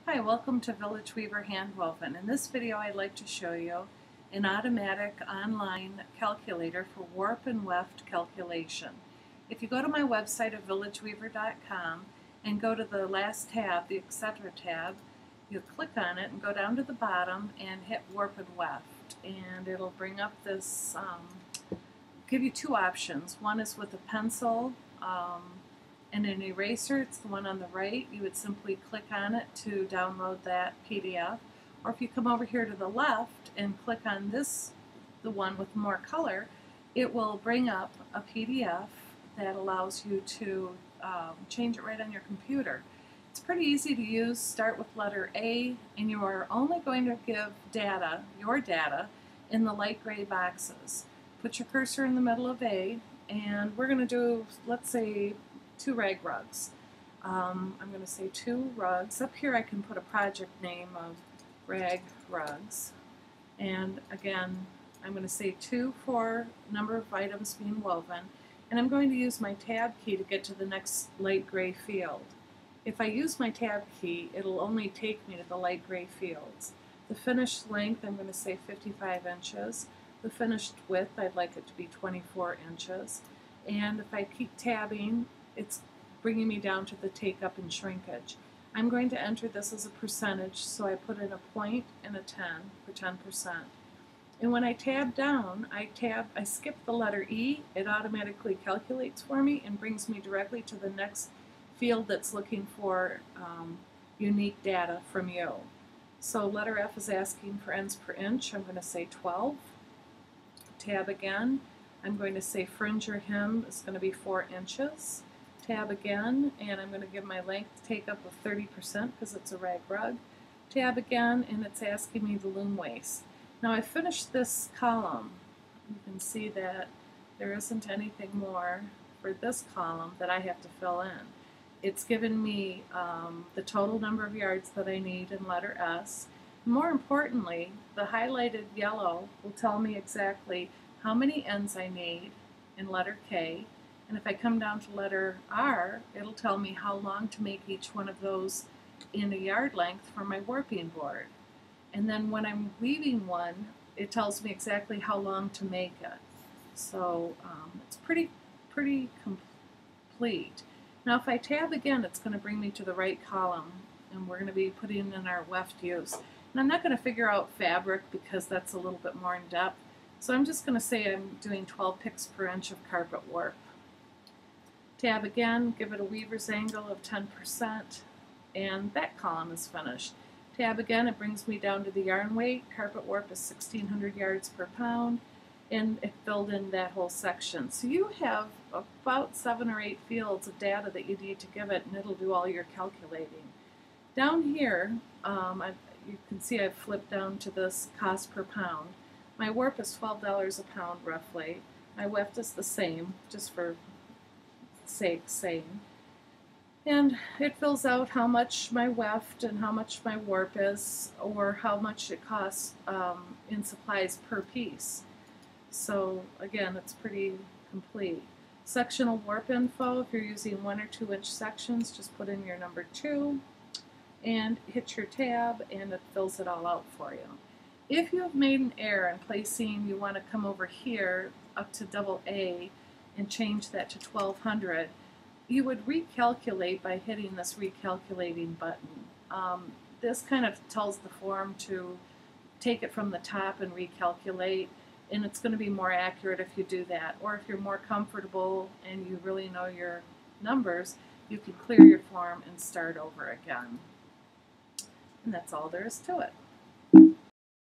Hi, welcome to Village Weaver Handwoven. In this video I'd like to show you an automatic online calculator for warp and weft calculation. If you go to my website of villageweaver.com and go to the last tab, the Etc. tab, you click on it and go down to the bottom and hit warp and weft, and it'll bring up this, give you two options. One is with a pencil and an eraser. It's the one on the right. You would simply click on it to download that PDF. Or if you come over here to the left and click on this, the one with more color, it will bring up a PDF that allows you to change it right on your computer. It's pretty easy to use. Start with letter A, and you are only going to give data, your data, in the light gray boxes. Put your cursor in the middle of A, and we're going to do, let's say, 2 rag rugs. I'm going to say 2 rugs. Up here I can put a project name of rag rugs. And again, I'm going to say 2 for number of items being woven. And I'm going to use my tab key to get to the next light gray field. If I use my tab key, it'll only take me to the light gray fields. The finished length, I'm going to say 55 inches. The finished width, I'd like it to be 24 inches. And if I keep tabbing, it's bringing me down to the take up and shrinkage. I'm going to enter this as a percentage, so I put in a point and a 10 for 10%. And when I tab down, I skip the letter E. It automatically calculates for me and brings me directly to the next field that's looking for unique data from you. So letter F is asking for ends per inch. I'm going to say 12. Tab again. I'm going to say fringe or hem is going to be 4 inches. Tab again, and I'm going to give my length take up of 30% because it's a rag rug. Tab again, and it's asking me the loom waist. Now I finished this column. You can see that there isn't anything more for this column that I have to fill in. It's given me the total number of yards that I need in letter S. More importantly, the highlighted yellow will tell me exactly how many ends I need in letter K. And if I come down to letter R, it'll tell me how long to make each one of those in a yard length for my warping board. And then when I'm weaving one, it tells me exactly how long to make it. So it's pretty complete. Now if I tab again, it's going to bring me to the right column, and we're going to be putting in our weft use. And I'm not going to figure out fabric because that's a little bit more in depth. So I'm just going to say I'm doing 12 picks per inch of carpet warp. Tab again, give it a weaver's angle of 10%, and that column is finished. Tab again, it brings me down to the yarn weight. Carpet warp is 1,600 yards per pound, and it filled in that whole section. So you have about 7 or 8 fields of data that you need to give it, and it'll do all your calculating. Down here, you can see I've flipped down to this cost per pound. My warp is $12 a pound roughly. My weft is the same, just for sake saying, and it fills out how much my weft and how much my warp is, or how much it costs in supplies per piece. So again, it's pretty complete. Sectional warp info, if you're using 1 or 2 inch sections, just put in your number 2 and hit your tab, and it fills it all out for you. If you have made an error in placing, you want to come over here up to double A and change that to 1200, you would recalculate by hitting this recalculating button. This kind of tells the form to take it from the top and recalculate, and it's going to be more accurate if you do that. Or if you're more comfortable and you really know your numbers, you can clear your form and start over again. And that's all there is to it.